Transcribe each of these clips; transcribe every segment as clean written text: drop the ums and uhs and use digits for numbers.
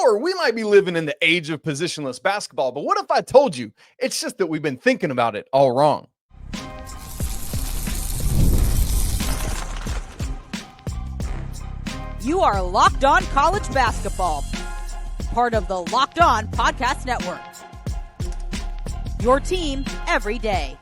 Or we might be living in the age of positionless basketball, but what if I told you it's just that we've been thinking about it all wrong? You are Locked On College Basketball, part of the Locked On Podcast Network. Your team every day.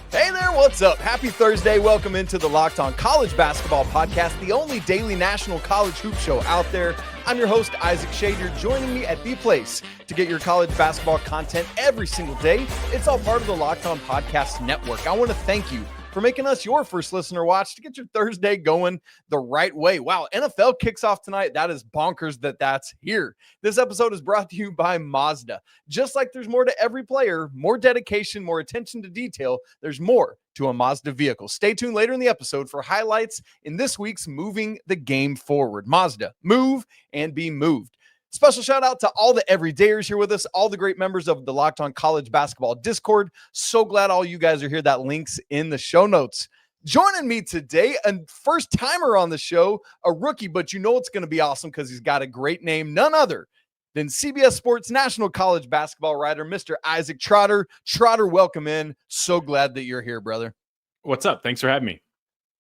Hey there, what's up? Happy Thursday. Welcome into the Locked On College Basketball Podcast, the only daily national college hoop show out there. I'm your host, Isaac Schade. You're joining me at the place to get your college basketball content every single day. It's all part of the Locked On Podcast Network. I want to thank you for making us your first listener watch to get your Thursday going the right way. Wow, NFL kicks off tonight. That is bonkers that's here. This episode is brought to you by Mazda. Just like there's more to every player, more dedication, more attention to detail, there's more to a Mazda vehicle. Stay tuned later in the episode for highlights in this week's Moving the Game Forward. Mazda, move and be moved. Special shout out to all the everydayers here with us, all the great members of the Locked On College Basketball Discord. So glad all you guys are here. That link's in the show notes. Joining me today, a first timer on the show, a rookie, but you know it's going to be awesome because he's got a great name, none other than CBS Sports national college basketball writer, Mr. Isaac Trotter. Trotter, welcome in. So glad that you're here, brother. What's up? Thanks for having me.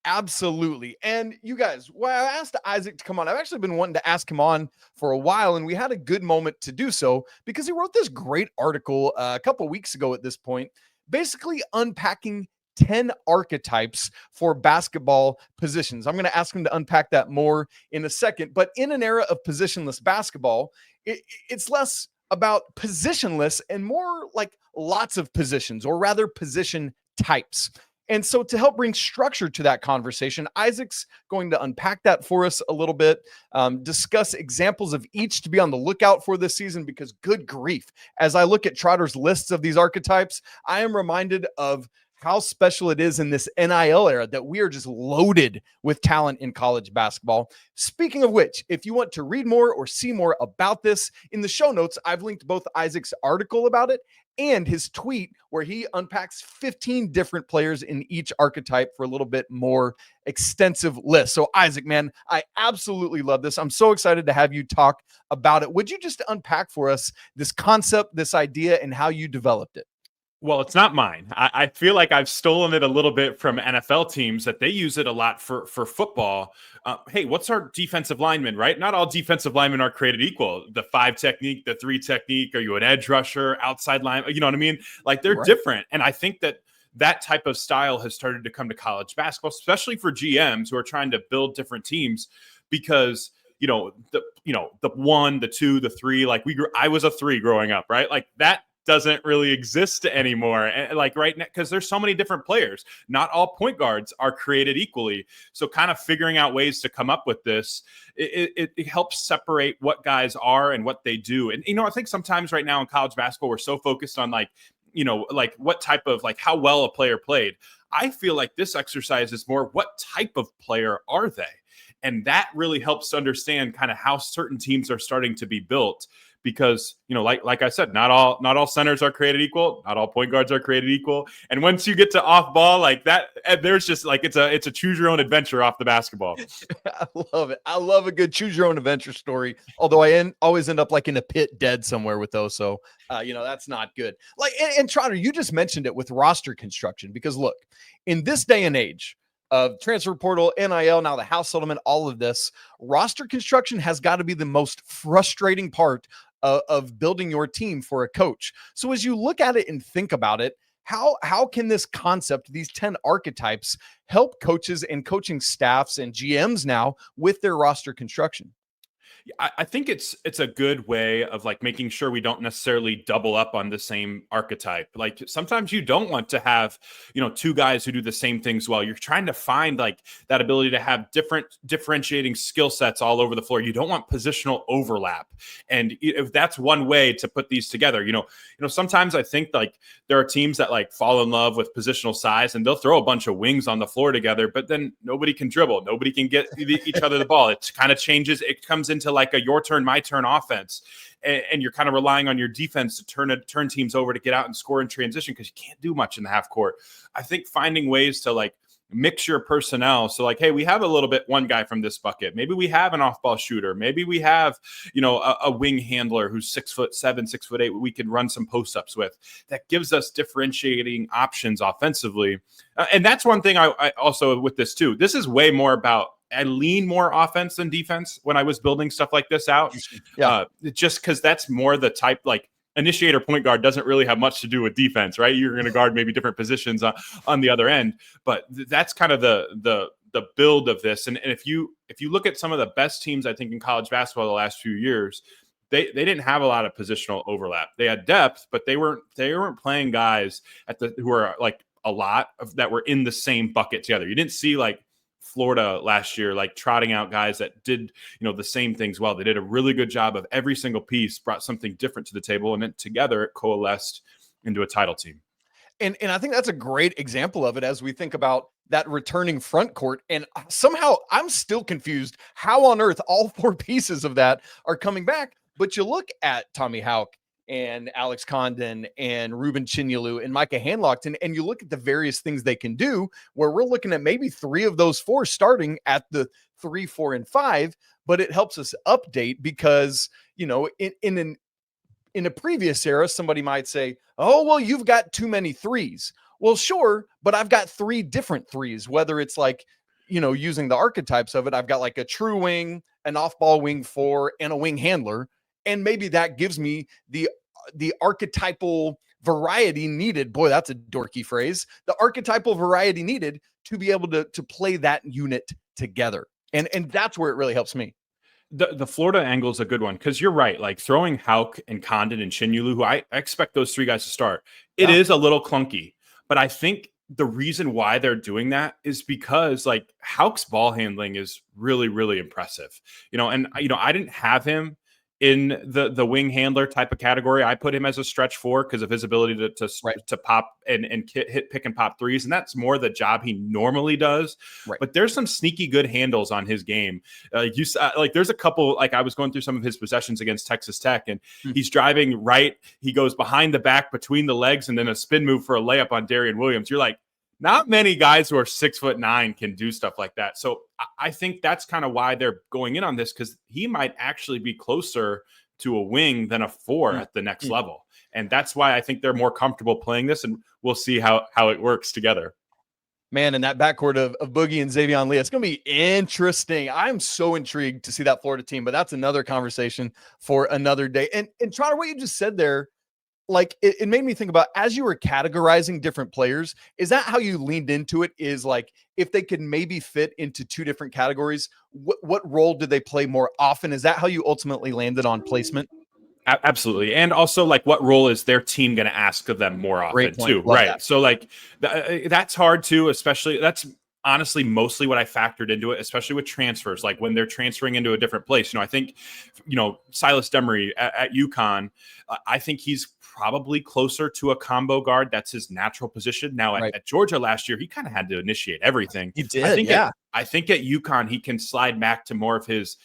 Absolutely. And you guys, I asked Isaac to come on. I've actually been wanting to ask him on for a while, and we had a good moment to do so because he wrote this great article a couple weeks ago at this point, basically unpacking 10 archetypes for basketball positions. I'm going to ask him to unpack that more in a second, but in an era of positionless basketball, it's less about positionless and more like lots of positions, or rather position types. And so to help bring structure to that conversation, Isaac's going to unpack that for us a little bit, discuss examples of each to be on the lookout for this season, because good grief, as I look at Trotter's lists of these archetypes, I am reminded of how special it is in this NIL era that we are just loaded with talent in college basketball. Speaking of which, if you want to read more or see more about this, in the show notes, I've linked both Isaac's article about it and his tweet where he unpacks 15 different players in each archetype for a little bit more extensive list. So Isaac, man, I absolutely love this. I'm so excited to have you talk about it. Would you just unpack for us this concept, this idea, and how you developed it? Well, it's not mine. I feel like I've stolen it a little bit from NFL teams that they use it a lot for football. Hey, what's our defensive lineman, right? Not all defensive linemen are created equal. The 5 technique, the 3 technique, are you an edge rusher, outside line? You know what I mean? Like they're different. And I think that type of style has started to come to college basketball, especially for GMs who are trying to build different teams, because the 1, the 2, the 3, like I was a 3 growing up, right? Like that doesn't really exist anymore. And like right now, because there's so many different players, not all point guards are created equally. So kind of figuring out ways to come up with this, it helps separate what guys are and what they do. And, I think sometimes right now in college basketball, we're so focused on like what type of, like how well a player played. I feel like this exercise is more, what type of player are they? And that really helps to understand kind of how certain teams are starting to be built. Because, like I said, not all centers are created equal. Not all point guards are created equal. And once you get to off ball like that, there's just like, it's a choose your own adventure off the basketball. I love it. I love a good choose your own adventure story. Although I always end up like in a pit dead somewhere with those. So, that's not good. Like, and Trotter, you just mentioned it with roster construction, because look, in this day and age of transfer portal, NIL, now the house settlement, all of this, roster construction has got to be the most frustrating part of building your team for a coach. So as you look at it and think about it, how can this concept, these 10 archetypes, help coaches and coaching staffs and GMs now with their roster construction? I think it's a good way of like making sure we don't necessarily double up on the same archetype. Like sometimes you don't want to have, 2 guys who do the same things well. You're trying to find like that ability to have different differentiating skill sets all over the floor. You don't want positional overlap. And if that's one way to put these together, sometimes I think like there are teams that like fall in love with positional size and they'll throw a bunch of wings on the floor together, but then nobody can dribble. Nobody can get each other the ball. It kind of changes. It comes into like a your turn, my turn offense. And you're kind of relying on your defense to turn teams over to get out and score in transition because you can't do much in the half court. I think finding ways to like mix your personnel. So like, hey, we have a little bit one guy from this bucket. Maybe we have an off-ball shooter. Maybe we have, a wing handler who's 6'7", 6'8", we can run some post-ups with. That gives us differentiating options offensively. And that's one thing I also with this too. This is way more about, I lean more offense than defense when I was building stuff like this out. Just because that's more the type, like initiator point guard doesn't really have much to do with defense, right? You're going to guard maybe different positions on the other end, but that's kind of the build of this. And if you look at some of the best teams, I think in college basketball the last few years, they didn't have a lot of positional overlap. They had depth, but they weren't playing guys who are like a lot of that were in the same bucket together. You didn't see like Florida last year, like trotting out guys that did, the same things well. They did a really good job of every single piece, brought something different to the table, and then together it coalesced into a title team. And I think that's a great example of it as we think about that returning front court. And somehow I'm still confused how on earth all four pieces of that are coming back. But you look at Tommy Houck and Alex Condon and Ruben Chinyelu and Micah Hanlockton, and you look at the various things they can do, where we're looking at maybe 3 of those 4 starting at the 3, 4, and 5, but it helps us update because, in a previous era, somebody might say, oh, well, you've got too many 3s. Well, sure, but I've got 3 different 3s, whether it's like, using the archetypes of it, I've got like a true wing, an off-ball wing 4, and a wing handler. And maybe that gives me the archetypal variety needed. Boy, that's a dorky phrase. The archetypal variety needed to be able to play that unit together. And that's where it really helps me. The Florida angle is a good one because you're right. Like throwing Houck and Condon and Chinyelu, who I expect those 3 guys to start. It is a little clunky, but I think the reason why they're doing that is because like Houck's ball handling is really, really impressive. I didn't have him in the wing handler type of category. I put him as a stretch 4 because of his ability to pop and hit pick and pop 3s. And that's more the job he normally does. Right. But there's some sneaky good handles on his game. There's a couple, like I was going through some of his possessions against Texas Tech and he's driving right. He goes behind the back between the legs and then a spin move for a layup on Darryn Williams. You're like, not many guys who are 6'9" can do stuff like that. So I think that's kind of why they're going in on this, because he might actually be closer to a wing than a 4 at the next level. And that's why I think they're more comfortable playing this, and we'll see how it works together. Man, and that backcourt of Boogie and Xavier Lee, it's going to be interesting. I'm so intrigued to see that Florida team, but that's another conversation for another day. And Trotter, what you just said there, like it made me think about, as you were categorizing different players, is that how you leaned into it? Is like, if they could maybe fit into 2 different categories, what role did they play more often? Is that how you ultimately landed on placement? Absolutely. And also like, what role is their team going to ask of them more often too? Right. That. So like that's hard too, especially that's honestly mostly what I factored into it, especially with transfers, like when they're transferring into a different place. I think, Silas Demery at UConn, I think he's probably closer to a combo guard. That's his natural position. Now at Georgia last year, he kind of had to initiate everything. He did. I think at UConn, he can slide back to more of his,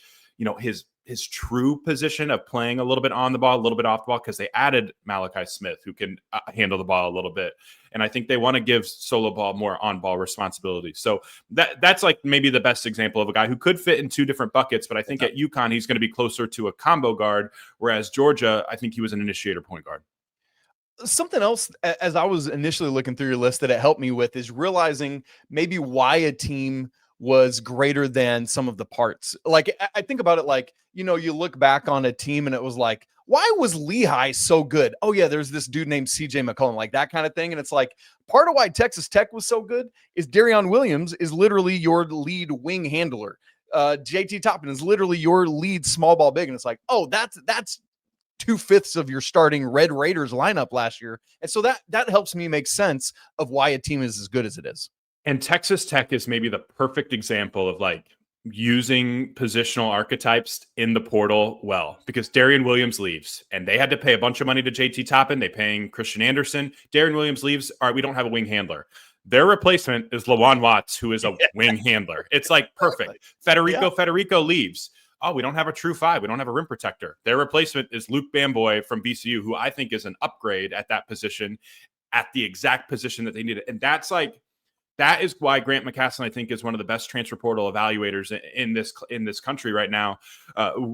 his true position of playing a little bit on the ball, a little bit off the ball, because they added Malachi Smith, who can handle the ball a little bit. And I think they want to give solo ball more on-ball responsibility. So that's like maybe the best example of a guy who could fit in 2 different buckets. But I think at UConn, he's going to be closer to a combo guard, whereas Georgia, I think he was an initiator point guard. Something else, as I was initially looking through your list, that it helped me with is realizing maybe why a team was greater than some of the parts. Like I think about it like, you look back on a team and it was like, why was Lehigh so good? Oh yeah, there's this dude named CJ McCollum, like that kind of thing. And it's like, part of why Texas Tech was so good is Darryn Williams is literally your lead wing handler. JT Toppin is literally your lead small ball big. And it's like, oh, that's 2/5 of your starting Red Raiders lineup last year. And so that helps me make sense of why a team is as good as it is. And Texas Tech is maybe the perfect example of like using positional archetypes in the portal well, because Darryn Williams leaves and they had to pay a bunch of money to JT Toppin. They paying Christian Anderson. Darryn Williams leaves. All right, we don't have a wing handler. Their replacement is Lawan Watts, who is a wing handler. It's like perfect. Federico leaves. Oh, we don't have a true 5. We don't have a rim protector. Their replacement is Luke Bamboy from VCU, who I think is an upgrade at that position, at the exact position that they needed. And that's that is why Grant McCasland, I think, is one of the best transfer portal evaluators in this country right now.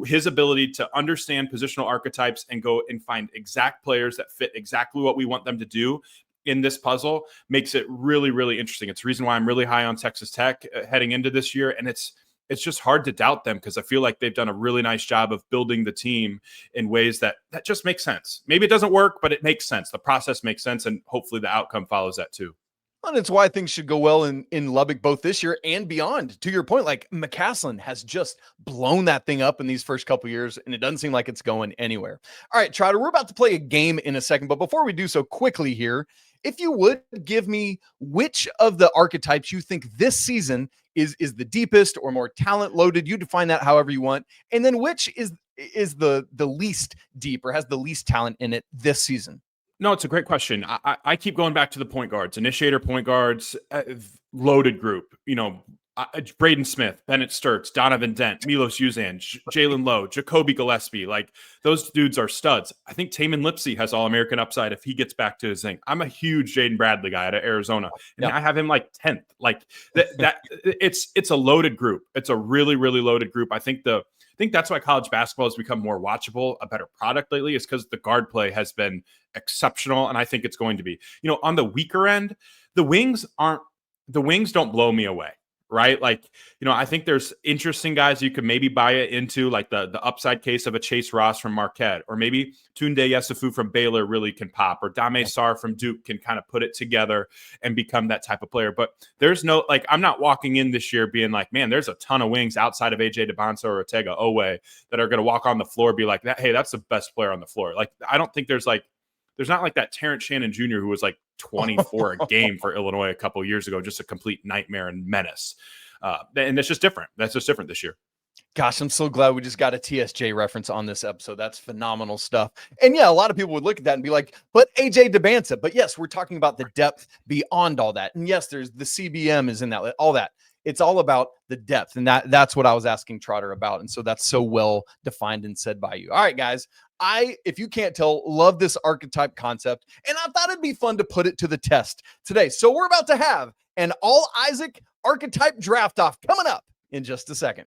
His ability to understand positional archetypes and go and find exact players that fit exactly what we want them to do in this puzzle makes it really, really interesting. It's the reason why I'm really high on Texas Tech heading into this year. And it's just hard to doubt them because I feel like they've done a really nice job of building the team in ways that just make sense. Maybe it doesn't work, but it makes sense. The process makes sense. And hopefully the outcome follows that too. And it's why things should go well in Lubbock both this year and beyond. To your point, like McCasland has just blown that thing up in these first couple years, and it doesn't seem like it's going anywhere. All right, Trotter, we're about to play a game in a second, but before we do so, quickly here, if you would give me which of the archetypes you think this season is the deepest or more talent loaded. You define that however you want, and then which is the least deep or has the least talent in it this season. No, it's a great question. I keep going back to the point guards, initiator point guards, loaded group. Braden Smith, Bennett Sturts, Donovan Dent, Milos Uzan, Jalen Lowe, Jacoby Gillespie. Like, those dudes are studs. I think Tamin Lipsey has All-American upside if he gets back to his thing. I'm a huge Jaden Bradley guy out of Arizona, and I have him like 10th. Like that it's a loaded group. It's a really, really loaded group. I think that's why college basketball has become more watchable, a better product lately, is because the guard play has been exceptional, and I think it's going to be. On the weaker end, the wings don't blow me away, right? Like, I think there's interesting guys you could maybe buy it into, like the upside case of a Chase Ross from Marquette, or maybe Tunde Yesufu from Baylor really can pop, or Dame Sarr from Duke can kind of put it together and become that type of player. But there's no, like, I'm not walking in this year being like, man, there's a ton of wings outside of AJ Dybantsa or Ortega Owe that are going to walk on the floor, be like that. Hey, that's the best player on the floor. Like, I don't think there's not like that Terrence Shannon Jr. who was like 24 a game for Illinois a couple of years ago, just a complete nightmare and menace. And that's just different. That's just different this year. Gosh, I'm so glad we just got a TSJ reference on this episode. That's phenomenal stuff. And yeah, a lot of people would look at that and be like, but AJ Dybantsa. But yes, we're talking about the depth beyond all that. And yes, there's the CBM is in that, all that. It's all about the depth. And that's what I was asking Trotter about. And so that's so well defined and said by you. All right, guys. If you can't tell, love this archetype concept. And I thought it'd be fun to put it to the test today. So we're about to have an all Isaac archetype draft off coming up in just a second.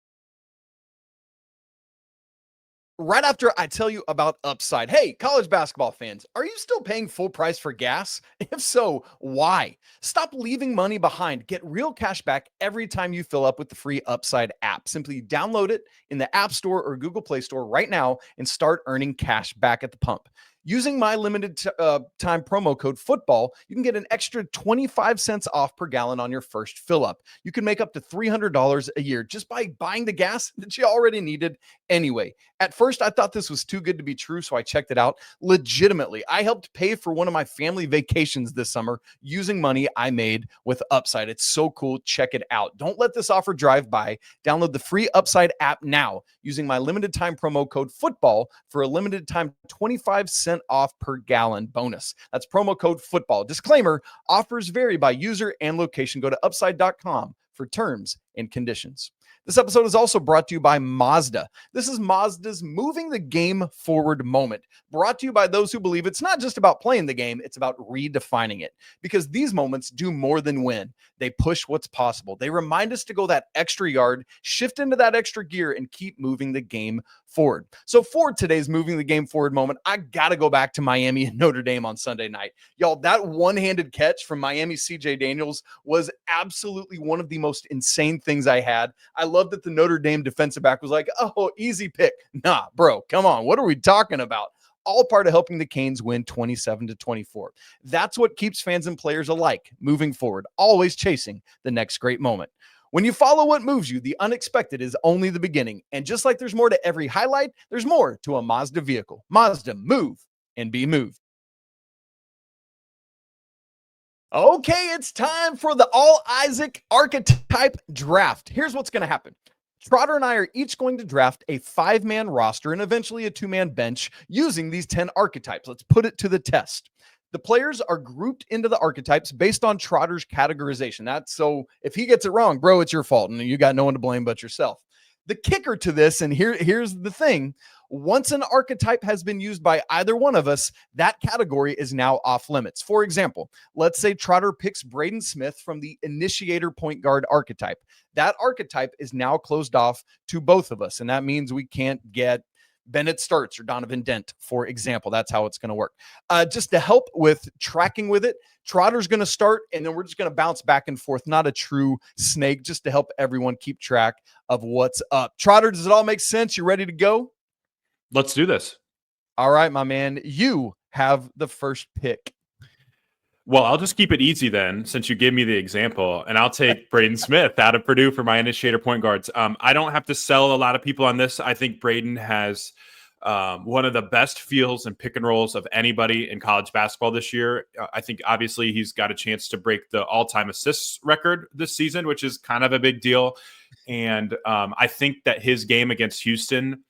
Right after I tell you about Upside. Hey, college basketball fans, are you still paying full price for gas? If so, why? Stop leaving money behind. Get real cash back every time you fill up with the free Upside app. Simply download it in the App Store or Google Play Store right now and start earning cash back at the pump. Using my limited time promo code football, you can get an extra 25 cents off per gallon on your first fill up. You can make up to $300 a year just by buying the gas that you already needed anyway. At first, I thought this was too good to be true, so I checked it out. Legitimately, I helped pay for one of my family vacations this summer using money I made with Upside. It's so cool. Check it out. Don't let this offer drive by. Download the free Upside app now using my limited time promo code football for a limited time 25 cents off per gallon bonus. That's promo code football. Disclaimer, offers vary by user and location. Go to upside.com for terms and conditions. This episode is also brought to you by Mazda. This is Mazda's moving the game forward moment. Brought to you by those who believe it's not just about playing the game, it's about redefining it. Because these moments do more than win. They push what's possible. They remind us to go that extra yard, shift into that extra gear, and keep moving the game forward. So for today's moving the game forward moment, I got to go back to Miami and Notre Dame on Sunday night. Y'all, that one-handed catch from Miami CJ Daniels was absolutely one of the most insane things I had. I love that the Notre Dame defensive back was like, oh, easy pick. Nah, bro, come on. What are we talking about? All part of helping the Canes win 27-24. That's what keeps fans and players alike moving forward, always chasing the next great moment. When you follow what moves you, the unexpected is only the beginning. And just like there's more to every highlight, there's more to a Mazda vehicle. Mazda, move and be moved. Okay, it's time for the All Isaac Archetype Draft. Here's what's going to happen. Trotter and I are each going to draft a 5-man roster and eventually a 2-man bench using these 10 archetypes. Let's put it to the test. The players are grouped into the archetypes based on Trotter's categorization. That's so if he gets it wrong, bro, it's your fault and you got no one to blame but yourself. The kicker to this, and here's the thing, Once an archetype has been used by either one of us, that category is now off limits. For example, let's say Trotter picks Braden Smith from the initiator point guard archetype. That archetype is now closed off to both of us, and that means we can't get Bennett Starts or Donovan Dent, for example. That's how it's going to work. Just to help with tracking with it, Trotter's going to start, and then we're just going to bounce back and forth. Not a true snake, just to help everyone keep track of what's up. Trotter, does it all make sense? You ready to go? Let's do this. All right, my man. You have the first pick. Well, I'll just keep it easy then, since you gave me the example, and I'll take Braden Smith out of Purdue for my initiator point guards. I don't have to sell a lot of people on this. I think Braden has one of the best feels and pick and rolls of anybody in college basketball this year. I think obviously he's got a chance to break the all-time assists record this season, which is kind of a big deal. And I think that his game against Houston,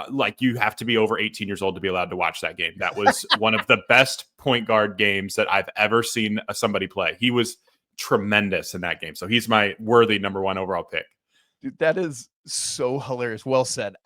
like you have to be over 18 years old to be allowed to watch that game. That was one of the best point guard games that I've ever seen somebody play. He was tremendous in that game. So he's my worthy number one overall pick. Dude, that is so hilarious. Well said.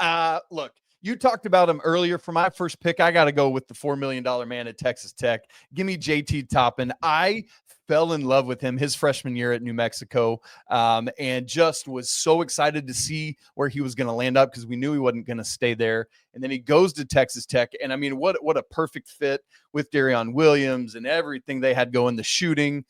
Look, you talked about him earlier. For my first pick, I got to go with the $4 million man at Texas Tech. Give me JT Toppin. I fell in love with him his freshman year at New Mexico, and just was so excited to see where he was going to land up because we knew he wasn't going to stay there. And then he goes to Texas Tech, and I mean, what a perfect fit with Darryn Williams and everything they had going, the shooting,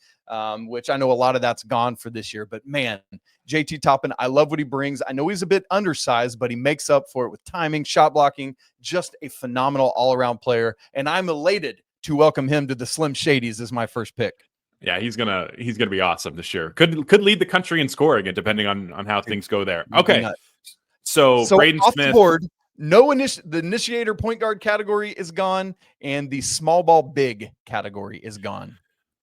which I know a lot of that's gone for this year. But man, JT Toppin, I love what he brings. I know he's a bit undersized, but he makes up for it with timing, shot blocking, just a phenomenal all-around player. And I'm elated to welcome him to the Slim Shadies as my first pick. Yeah, he's gonna be awesome this year. Could lead the country in scoring, depending on how things go there. Okay, so Braden off Smith. The board, the initiator point guard category is gone, and the small ball big category is gone.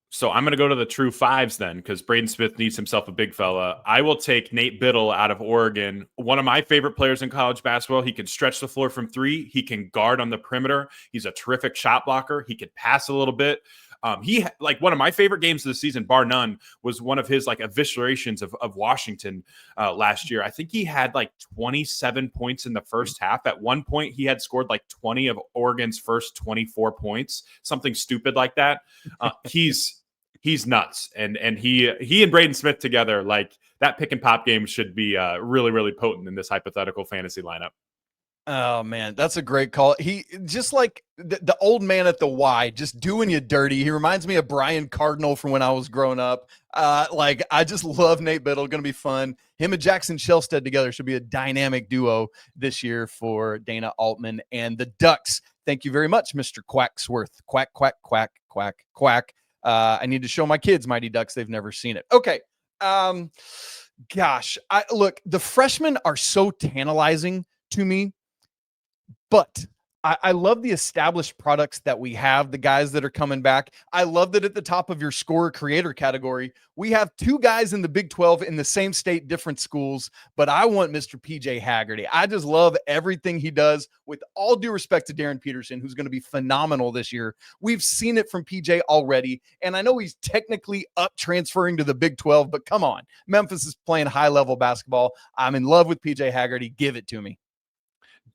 So I'm going to go to the true fives then, because Braden Smith needs himself a big fella. I will take Nate Biddle out of Oregon. One of my favorite players in college basketball. He can stretch the floor from three. He can guard on the perimeter. He's a terrific shot blocker. He can pass a little bit. He like one of my favorite games of the season, bar none, was one of his like eviscerations of Washington last year. I think he had like 27 points in the first half. At one point, he had scored like 20 of Oregon's first 24 points, something stupid like that. He's nuts, and he and Braden Smith together, like that pick and pop game should be really, really potent in this hypothetical fantasy lineup. Oh man, that's a great call. He just like the old man at the Y, just doing you dirty. He reminds me of Brian Cardinal from when I was growing up. Like I just love Nate Biddle. Going to be fun. Him and Jackson Shelstead together should be a dynamic duo this year for Dana Altman and the Ducks. Thank you very much, Mr. Quacksworth. Quack, quack, quack, quack, quack. I need to show my kids Mighty Ducks. They've never seen it. Okay. Gosh, look, the freshmen are so tantalizing to me. But I love the established products that we have, the guys that are coming back. I love that at the top of your scorer creator category, we have two guys in the Big 12 in the same state, different schools. But I want Mr. PJ Haggerty. I just love everything he does, with all due respect to Darryn Peterson, who's going to be phenomenal this year. We've seen it from PJ already. And I know he's technically up transferring to the Big 12, but come on. Memphis is playing high level basketball. I'm in love with PJ Haggerty. Give it to me.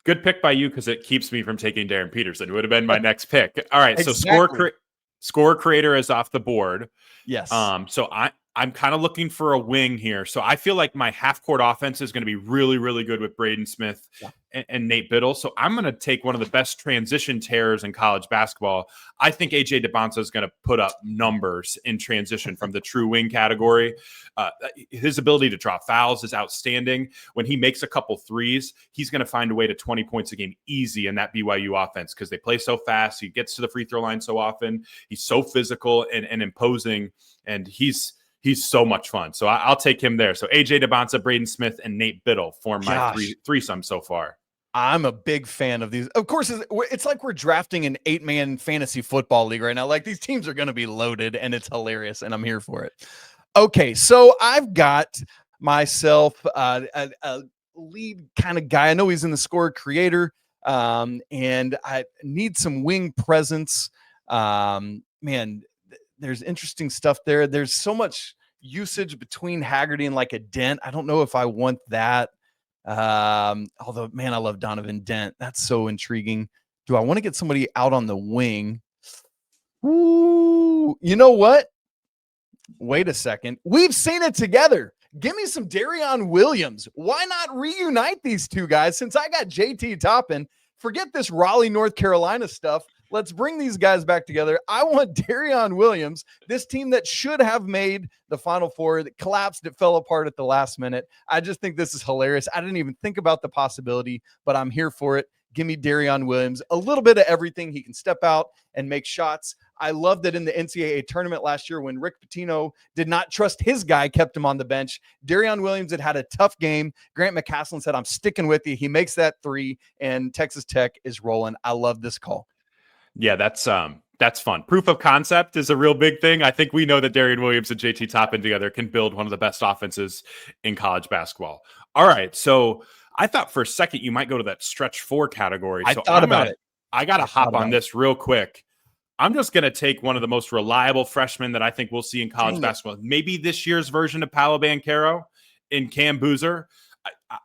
Good pick by you, because it keeps me from taking Darryn Peterson. It would have been my next pick. All right, exactly. So score creator is off the board. Yes. So I'm kind of looking for a wing here. So I feel like my half-court offense is going to be really, really good with Braden Smith and Nate Biddle. So I'm going to take one of the best transition terrors in college basketball. I think AJ Dybantsa is going to put up numbers in transition from the true wing category. His ability to draw fouls is outstanding. When he makes a couple threes, he's going to find a way to 20 points a game easy in that BYU offense, because they play so fast. He gets to the free throw line so often. He's so physical and imposing, and he's so much fun. So I'll take him there. So AJ Dybantsa, Braden Smith, and Nate Biddle form my threesome so far. I'm a big fan of these. Of course, it's like we're drafting an 8-man fantasy football league right now. Like, these teams are going to be loaded, and it's hilarious, and I'm here for it. Okay, so I've got myself a lead kind of guy. I know he's in the score creator, and I need some wing presence. Man, there's interesting stuff there. There's so much usage between Haggerty and like a Dent. I don't know if I want that. Although, man, I love Donovan Dent. That's so intriguing. Do I want to get somebody out on the wing? Ooh, you know what? Wait a second. We've seen it together. Give me some Darryn Williams. Why not reunite these two guys? Since I got JT Toppin, forget this Raleigh, North Carolina stuff. Let's bring these guys back together. I want Darryn Williams, this team that should have made the Final Four, that collapsed, it fell apart at the last minute. I just think this is hilarious. I didn't even think about the possibility, but I'm here for it. Give me Darryn Williams, a little bit of everything. He can step out and make shots. I love that in the NCAA tournament last year when Rick Pitino did not trust his guy, kept him on the bench. Darryn Williams had a tough game. Grant McCasland said, I'm sticking with you. He makes that three, and Texas Tech is rolling. I love this call. Yeah, that's fun. Proof of concept is a real big thing. I think we know that Darryn Williams and JT Toppin together can build one of the best offenses in college basketball. All right, so I thought for a second you might go to that stretch four category. I thought about it. I got to hop on this real quick. I'm just going to take one of the most reliable freshmen that I think we'll see in college basketball. Maybe this year's version of Paolo Banchero in Cam Boozer.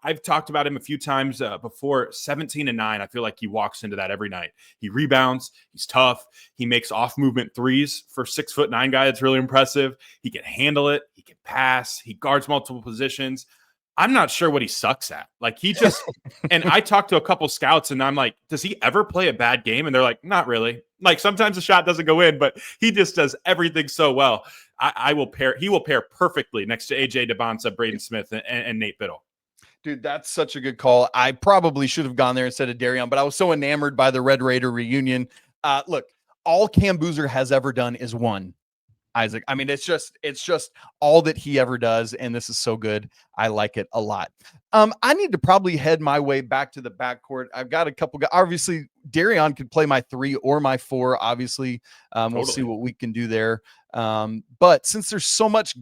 I've talked about him a few times before. 17-9. I feel like he walks into that every night. He rebounds. He's tough. He makes off movement threes for 6'9" guy. It's really impressive. He can handle it. He can pass. He guards multiple positions. I'm not sure what he sucks at. Like he just, and I talked to a couple scouts and I'm like, does he ever play a bad game? And they're like, not really. Like sometimes the shot doesn't go in, but he just does everything so well. He will pair perfectly next to AJ Dybantsa, Braden Smith, and Nate Biddle. Dude, that's such a good call. I probably should have gone there instead of Darryn, but I was so enamored by the Red Raider reunion. Look, all Cam Boozer has ever done is won, Isaac. I mean, it's just all that he ever does, and this is so good. I like it a lot. I need to probably head my way back to the backcourt. I've got a couple guys. Obviously, Darryn could play my 3 or my 4. Obviously, We'll see what we can do there. But since there's so much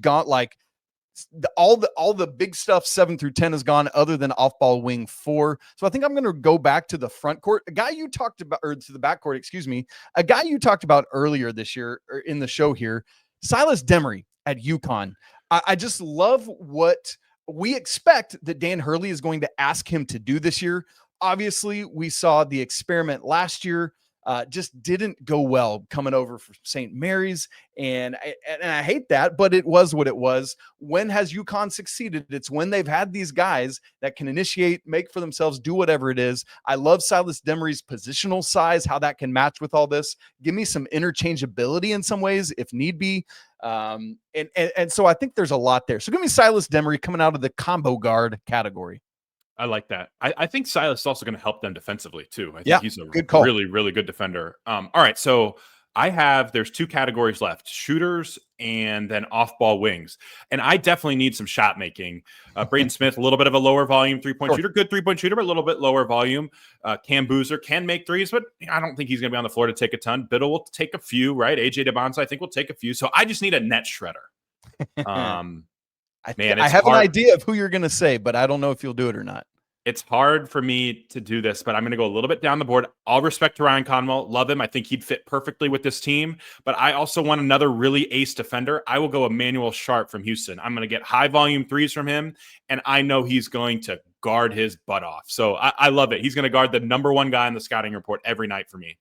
all the big stuff 7 through 10 is gone, other than off-ball wing 4. So I think I'm going to go back to the front court. A guy you talked about, or to the backcourt, excuse me. A guy you talked about earlier this year, or in the show here, Silas Demery at UConn. I just love what we expect that Dan Hurley is going to ask him to do this year. Obviously, we saw the experiment last year. Just didn't go well coming over for St. Mary's. And I hate that, but it was what it was. When has UConn succeeded? It's when they've had these guys that can initiate, make for themselves, do whatever it is. I love Silas Demery's positional size, how that can match with all this. Give me some interchangeability in some ways, if need be. And so I think there's a lot there. So give me Silas Demery coming out of the combo guard category. I like that. I think Silas is also going to help them defensively too. I think he's a good call. Really, really good defender. All right. So there's 2 categories left, shooters and then off-ball wings. And I definitely need some shot making. Braden Smith, a little bit of a lower volume 3-point shooter, good 3-point shooter, but a little bit lower volume. Cam Boozer can make threes, but I don't think he's going to be on the floor to take a ton. Biddle will take a few, right? AJ Dybantsa, I think, will take a few. So I just need a net shredder. I have an idea of who you're going to say, but I don't know if you'll do it or not. It's hard for me to do this, but I'm going to go a little bit down the board. All respect to Ryan Conwell. Love him. I think he'd fit perfectly with this team, but I also want another really ace defender. I will go Emmanuel Sharp from Houston. I'm going to get high volume threes from him, and I know he's going to guard his butt off. So I love it. He's going to guard the number 1 guy in the scouting report every night for me.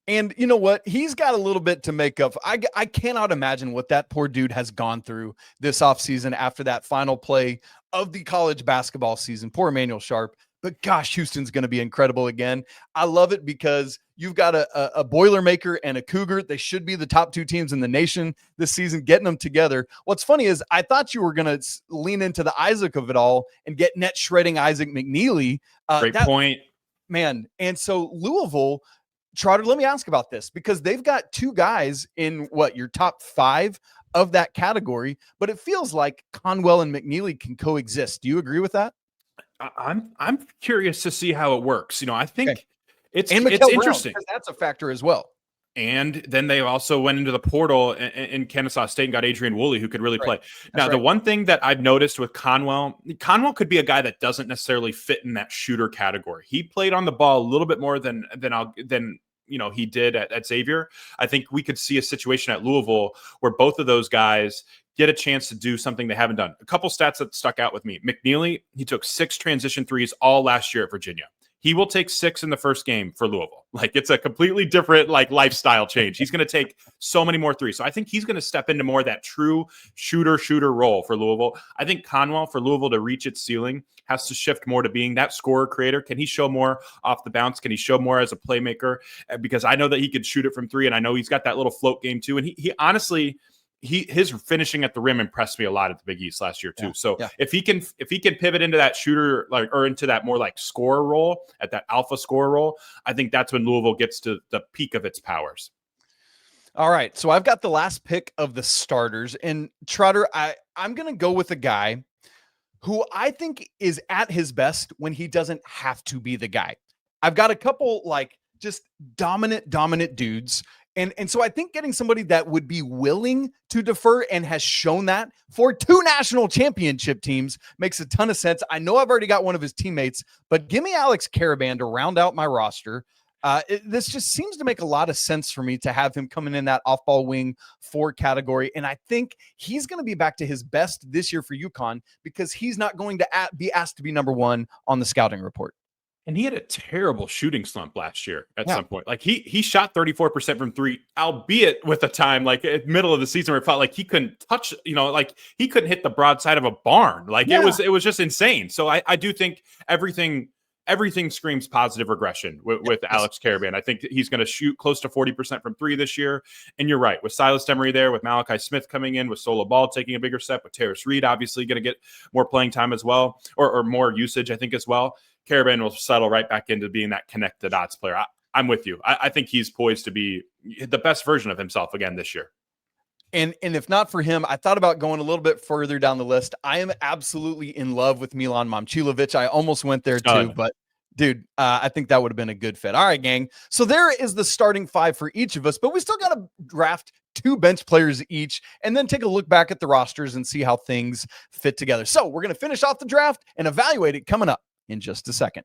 And you know what? He's got a little bit to make up. I cannot imagine what that poor dude has gone through this offseason after that final play of the college basketball season. Poor Emmanuel Sharp. But gosh, Houston's going to be incredible again. I love it because you've got a Boilermaker and a Cougar. They should be the top 2 teams in the nation this season, getting them together. What's funny is I thought you were going to lean into the Isaac of it all and get net shredding Isaac McNeely. Great point. Man. And so Louisville, Trotter, let me ask about this, because they've got 2 guys in your top 5 of that category, but it feels like Conwell and McNeely can coexist. Do you agree with that? I'm curious to see how it works. I think it's interesting because that's a factor as well. And then they also went into the portal in Kennesaw State and got Adrian Woolley, who could really play. Now, the one thing that I've noticed with Conwell could be a guy that doesn't necessarily fit in that shooter category. He played on the ball a little bit more than he did at Xavier. I think we could see a situation at Louisville where both of those guys get a chance to do something they haven't done. A couple stats that stuck out with me. McNeely, he took 6 transition threes all last year at Virginia. He will take 6 in the first game for Louisville. Like, it's a completely different lifestyle change. He's going to take so many more threes. So I think he's going to step into more of that true shooter role for Louisville. I think Conwell, for Louisville to reach its ceiling, has to shift more to being that scorer creator. Can he show more off the bounce? Can he show more as a playmaker? Because I know that he could shoot it from 3, and I know he's got that little float game too. And he honestly, his finishing at the rim impressed me a lot at the Big East last year too. So if he can pivot into that shooter, or into that more scorer role, at that alpha scorer role, I think that's when Louisville gets to the peak of its powers. All right, so I've got the last pick of the starters, and Trotter, I'm going to go with a guy who I think is at his best when he doesn't have to be the guy. I've got a couple just dominant dudes. And so I think getting somebody that would be willing to defer and has shown that for 2 national championship teams makes a ton of sense. I know I've already got one of his teammates, but give me Alex Caravan to round out my roster. This just seems to make a lot of sense for me to have him coming in that off-ball wing 4 category. And I think he's going to be back to his best this year for UConn because he's not going to be asked to be number 1 on the scouting report. And he had a terrible shooting slump last year at some point. He shot 34% from 3, albeit with a time at middle of the season where it felt like he couldn't touch, he couldn't hit the broadside of a barn. It was just insane. So I do think everything screams positive regression with Alex Caravan. I think he's going to shoot close to 40% from 3 this year. And you're right, with Silas Demery there, with Malachi Smith coming in, with Sola Ball taking a bigger step, with Terrace Reed obviously going to get more playing time as well, or more usage, I think, as well. Caravan will settle right back into being that connect the dots player. I'm with you. I think he's poised to be the best version of himself again this year. And if not for him, I thought about going a little bit further down the list. I am absolutely in love with Milan Momcilovic. I almost went there too, but dude, I think that would have been a good fit. All right, gang. So there is the starting 5 for each of us, but we still got to draft 2 bench players each and then take a look back at the rosters and see how things fit together. So we're going to finish off the draft and evaluate it coming up in just a second.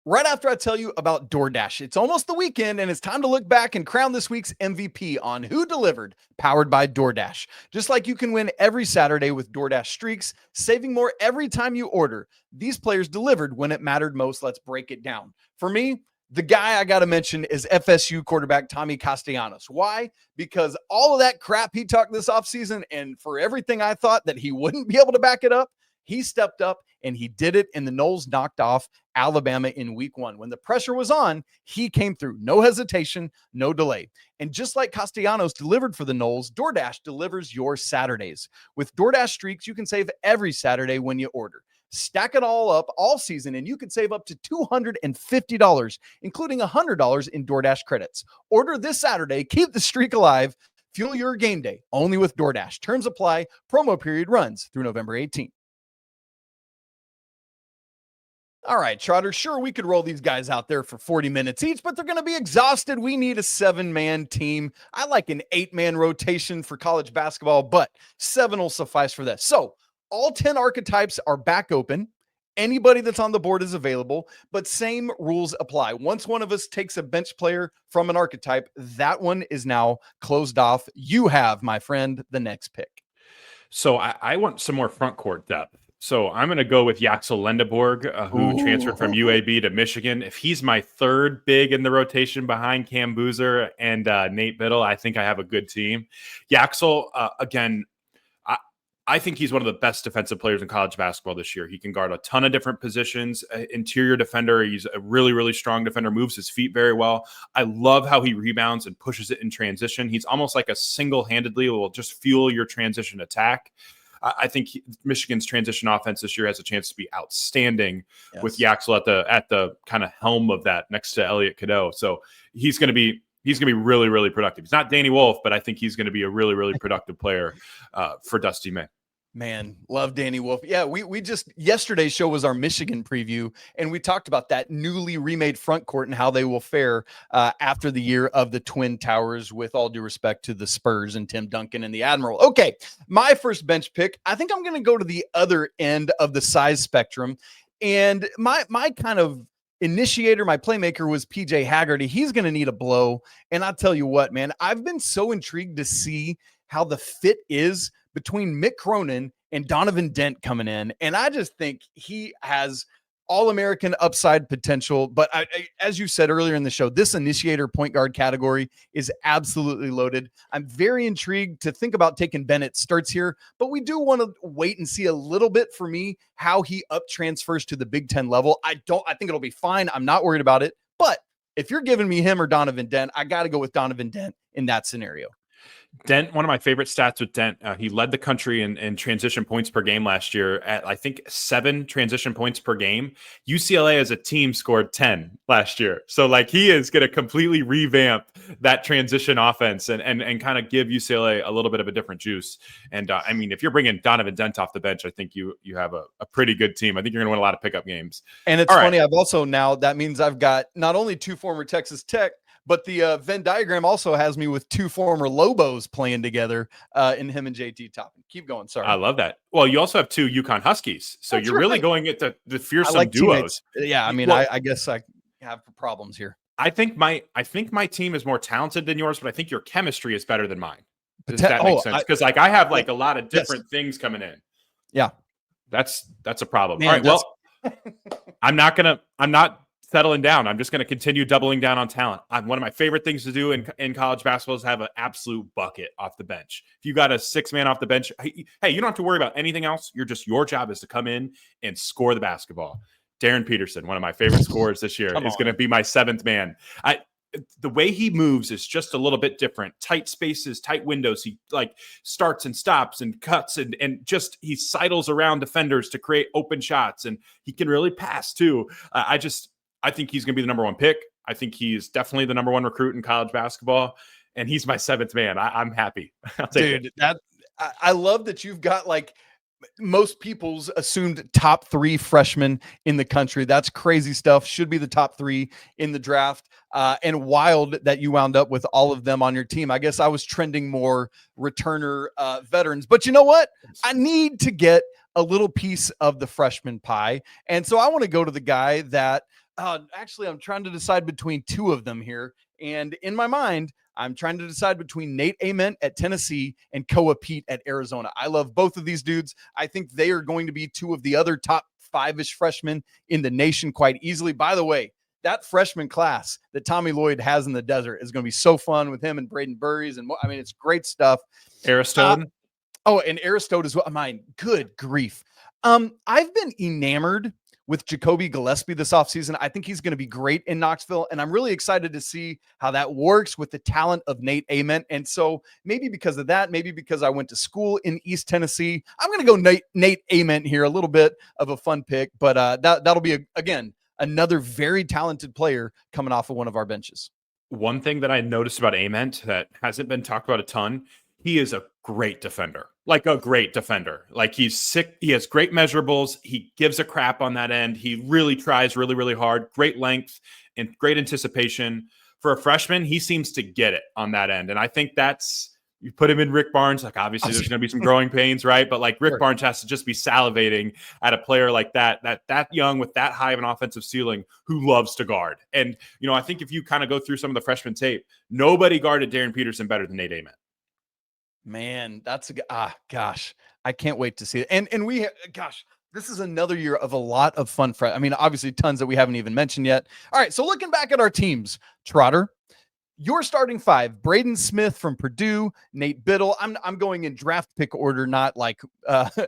Right after I tell you about DoorDash, it's almost the weekend and it's time to look back and crown this week's MVP on Who Delivered, powered by DoorDash. Just like you can win every Saturday with DoorDash Streaks, saving more every time you order. These players delivered when it mattered most. Let's break it down. For me, the guy I got to mention is FSU quarterback Tommy Castellanos. Why? Because all of that crap he talked this offseason, and for everything I thought that he wouldn't be able to back it up, he stepped up and he did it, and the Noles knocked off Alabama in week 1. When the pressure was on, he came through. No hesitation, no delay. And just like Castellanos delivered for the Noles, DoorDash delivers your Saturdays. With DoorDash Streaks, you can save every Saturday when you order. Stack it all up all season, and you can save up to $250, including $100 in DoorDash credits. Order this Saturday. Keep the streak alive. Fuel your game day only with DoorDash. Terms apply. Promo period runs through November 18th. All right, Trotter, sure, we could roll these guys out there for 40 minutes each, but they're going to be exhausted. We need a 7-man team. I like an 8-man rotation for college basketball, but 7 will suffice for this. So all 10 archetypes are back open. Anybody that's on the board is available, but same rules apply. Once one of us takes a bench player from an archetype, that one is now closed off. You have, my friend, the next pick. So I want some more front court depth. So I'm going to go with Yaxel Lendeborg, who transferred from UAB to Michigan. If he's my 3rd big in the rotation behind Cam Boozer and Nate Biddle, I think I have a good team. Yaxel, again, I think he's one of the best defensive players in college basketball this year. He can guard a ton of different positions. Interior defender. He's a really, really strong defender, moves his feet very well. I love how he rebounds and pushes it in transition. He's almost like a single-handedly will just fuel your transition attack. I think Michigan's transition offense this year has a chance to be outstanding with Yaxel at the kind of helm of that next to Elliot Cadeau. So he's going to be really, really productive. He's not Danny Wolf, but I think he's going to be a really, really productive player for Dusty May. Man, love Danny Wolf. Yeah, we just, yesterday's show was our Michigan preview, and we talked about that newly remade front court and how they will fare after the year of the Twin Towers, with all due respect to the Spurs and Tim Duncan and the Admiral. Okay, my first bench pick, I think I'm going to go to the other end of the size spectrum, and my kind of Initiator, my playmaker, was PJ Haggerty. He's going to need a blow. And I'll tell you what, man, I've been so intrigued to see how the fit is between Mick Cronin and Donovan Dent coming in. And I just think he has All-American upside potential. But as you said earlier in the show, this initiator point guard category is absolutely loaded. I'm very intrigued to think about taking Bennett starts here, but we do want to wait and see a little bit for me how he up transfers to the Big Ten level. I think it'll be fine. I'm not worried about it. But if you're giving me him or Donovan Dent, I got to go with Donovan Dent in that scenario. Dent, one of my favorite stats with Dent, he led the country in transition points per game last year at, I think, 7 transition points per game. UCLA as a team scored 10 last year. So, like, he is going to completely revamp that transition offense and kind of give UCLA a little bit of a different juice. And, I mean, if you're bringing Donovan Dent off the bench, I think you have a pretty good team. I think you're going to win a lot of pickup games. And it's funny, I've also now, that means I've got not only 2 former Texas Tech, but the Venn diagram also has me with 2 former Lobos playing together in him and JT Toppin. Keep going. Sorry. I love that. Well, you also have 2 UConn Huskies. So that's you're right. Really going at the fearsome duos. Teammates. Yeah. I mean, I guess I have problems here. I think my team is more talented than yours, but I think your chemistry is better than mine. Does that make sense? Because like I have like a lot of different things coming in. Yeah. That's a problem. Man, all right. Well, I'm not settling down. I'm just going to continue doubling down on talent. One of my favorite things to do in college basketball is have an absolute bucket off the bench. If you got a 6-man off the bench, hey, you don't have to worry about anything else. Your job is to come in and score the basketball. Darryn Peterson, one of my favorite scorers this year, is going to be my 7th man. The way he moves is just a little bit different. Tight spaces, tight windows. He like starts and stops and cuts and just he sidles around defenders to create open shots, and he can really pass too. I think he's going to be the number 1 pick. I think he's definitely the number 1 recruit in college basketball, and he's my 7th man. I'm happy. I'll take it. I love that you've got like most people's assumed top 3 freshmen in the country. That's crazy stuff. Should be the top 3 in the draft. And wild that you wound up with all of them on your team. I guess I was trending more returner veterans, but you know what? I need to get a little piece of the freshman pie. And so I want to go to the guy that actually I'm trying to decide between 2 of them here. And in my mind, I'm trying to decide between Nate Ament at Tennessee and Koa Pete at Arizona. I love both of these dudes. I think they are going to be 2 of the other top 5-ish freshmen in the nation quite easily. By the way, that freshman class that Tommy Lloyd has in the desert is going to be so fun with him and Braden Burries. And I mean, it's great stuff. Aristode. And Aristode as well. Mine, good grief. I've been enamored with Jacoby Gillespie this offseason. I think he's going to be great in Knoxville, and I'm really excited to see how that works with the talent of Nate Ament. And so maybe because of that, maybe because I went to school in East Tennessee, I'm going to go Nate Ament here, a little bit of a fun pick, but that'll be, again, another very talented player coming off of one of our benches. One thing that I noticed about Ament that hasn't been talked about a ton, he is a great defender. Like a great defender. Like he's sick. He has great measurables. He gives a crap on that end. He really tries really, really hard. Great length and great anticipation. For a freshman, he seems to get it on that end. And I think you put him in Rick Barnes, like obviously there's going to be some growing pains, right? But like Rick Barnes has to just be salivating at a player like that young with that high of an offensive ceiling who loves to guard. And, I think if you kind of go through some of the freshman tape, nobody guarded Darryn Peterson better than Nate Ament. Man, that's gosh, I can't wait to see it. And this is another year of a lot of fun. Obviously tons that we haven't even mentioned yet. All right. So looking back at our teams, Trotter, your starting 5, Braden Smith from Purdue, Nate Biddle. I'm going in draft pick order, not like,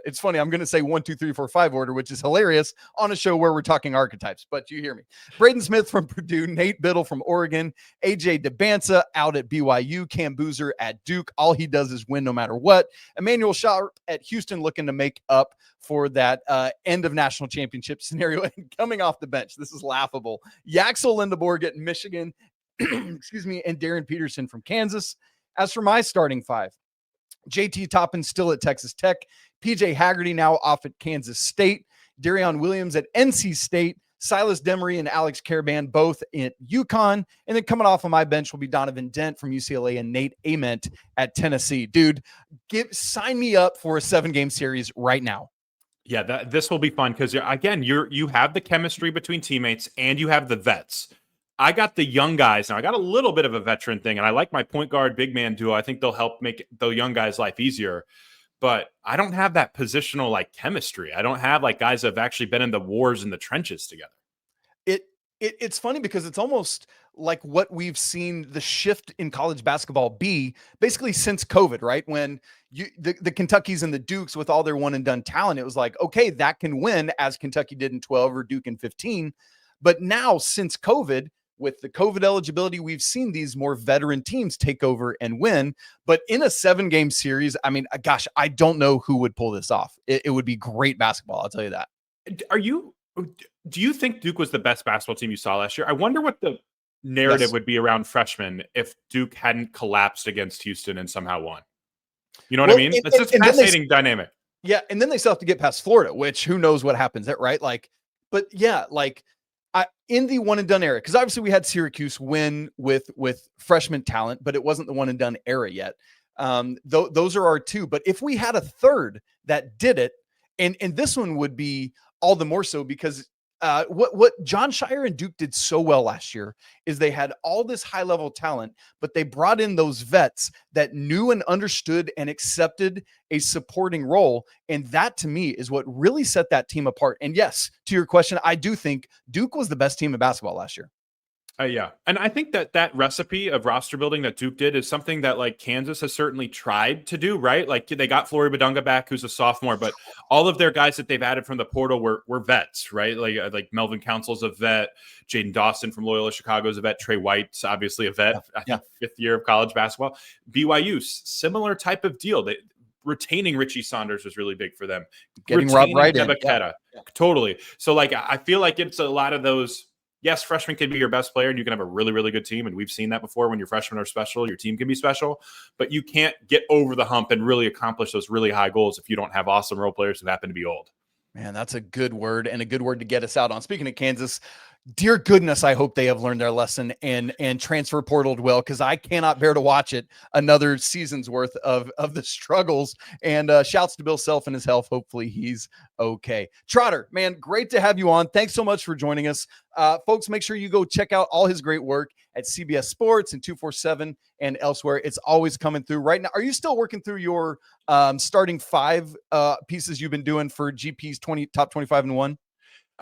it's funny. I'm going to say 1, 2, 3, 4, 5 order, which is hilarious on a show where we're talking archetypes, but you hear me. Braden Smith from Purdue, Nate Biddle from Oregon, AJ Dybantsa out at BYU, Cam Boozer at Duke. All he does is win no matter what. Emmanuel Sharp at Houston looking to make up for that end of national championship scenario and coming off the bench. This is laughable. Yaxel Lindeborg at Michigan, excuse me, and Darryn Peterson from Kansas. As for my starting 5, JT Toppin still at Texas Tech, PJ Haggerty now off at Kansas State, Darion Williams at NC State, Silas Demery and Alex Caravan both at UConn, and then coming off of my bench will be Donovan Dent from UCLA and Nate Ament at Tennessee. Dude, sign me up for a 7-game series right now. Yeah, this will be fun because again, you have the chemistry between teammates and you have the vets. I got the young guys now. I got a little bit of a veteran thing, and I like my point guard big man duo. I think they'll help make the young guys' life easier. But I don't have that positional like chemistry. I don't have like guys that have actually been in the wars in the trenches together. It's funny because it's almost like what we've seen the shift in college basketball be basically since COVID, right? When the Kentuckys and the Dukes with all their one and done talent, it was like, okay, that can win as Kentucky did in 12 or Duke in 15. But now since COVID, with the COVID eligibility, we've seen these more veteran teams take over and win. But in a 7-game series, I mean, gosh, I don't know who would pull this off. It would be great basketball. I'll tell you that. Do you think Duke was the best basketball team you saw last year? I wonder what the narrative would be around freshmen if Duke hadn't collapsed against Houston and somehow won. You know what I mean? It's just fascinating dynamic. Yeah, and then they still have to get past Florida, which who knows what happens there, right? Like, but yeah, like in the one and done era, because obviously we had Syracuse win with freshman talent, but it wasn't the one and done era yet. Those are our two. But if we had a third that did it, and this one would be all the more so because what John Shire and Duke did so well last year is they had all this high level talent, but they brought in those vets that knew and understood and accepted a supporting role. And that to me is what really set that team apart. And yes, to your question, I do think Duke was the best team in basketball last year. Yeah. And I think that recipe of roster building that Duke did is something that like Kansas has certainly tried to do, right? Like they got Flory Badunga back, who's a sophomore, but all of their guys that they've added from the portal were vets, right? Like Melvin Council's a vet, Jaden Dawson from Loyola Chicago is a vet, Trey White's obviously a vet, I think 5th year of college basketball. BYU, similar type of deal. Retaining Richie Saunders was really big for them. Getting Rob Wright in. Totally. So like, I feel like it's a lot of those. Yes, freshmen can be your best player and you can have a really, really good team. And we've seen that before. When your freshmen are special, your team can be special, but you can't get over the hump and really accomplish those really high goals if you don't have awesome role players who happen to be old. Man, that's a good word and a good word to get us out on. Speaking of Kansas, dear goodness, I hope they have learned their lesson and transfer portaled well, because I cannot bear to watch it another season's worth of the struggles. And shouts to Bill Self and his health. Hopefully he's okay. Trotter, man, great to have you on. Thanks so much for joining us. Folks, make sure you go check out all his great work at CBS Sports and 247 and elsewhere. It's always coming through right now. Are you still working through your starting 5 pieces you've been doing for GP's top 25 and 1?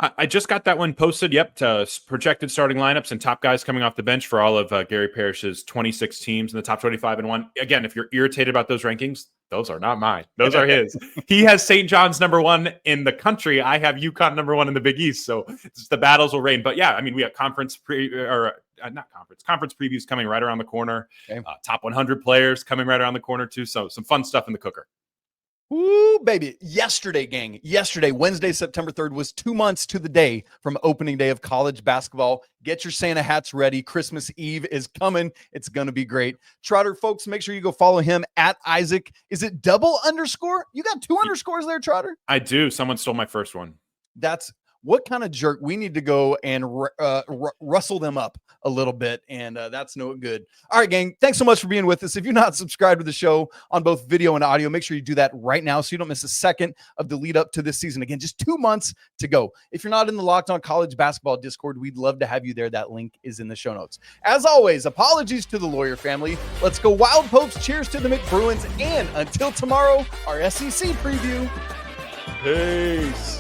I just got that one posted. Yep. To projected starting lineups and top guys coming off the bench for all of Gary Parrish's 26 teams in the top 25 and 1. Again, if you're irritated about those rankings, those are not mine. Those are his. He has St. John's number 1 in the country. I have UConn number 1 in the Big East. So the battles will reign. But yeah, I mean, we have conference previews coming right around the corner. Okay. Top 100 players coming right around the corner too. So some fun stuff in the cooker. Ooh, baby. Yesterday, gang. Wednesday, September 3rd, was 2 months to the day from opening day of college basketball. Get your Santa hats ready. Christmas Eve is coming. It's going to be great. Trotter, folks, make sure you go follow him at Isaac. Is it double underscore? You got 2 underscores there, Trotter? I do. Someone stole my first one. That's what kind of jerk. We need to go and rustle them up a little bit, and that's no good. All right, gang, thanks so much for being with us. If you're not subscribed to the show on both video and audio, make sure you do that right now so you don't miss a second of the lead up to this season. Again, just 2 months to go. If you're not in the Locked On College Basketball Discord, we'd love to have you there. That link is in the show notes. As always, apologies to the Lawyer family. Let's go Wild Popes. Cheers to the McBruins, and until tomorrow, our SEC preview. Peace.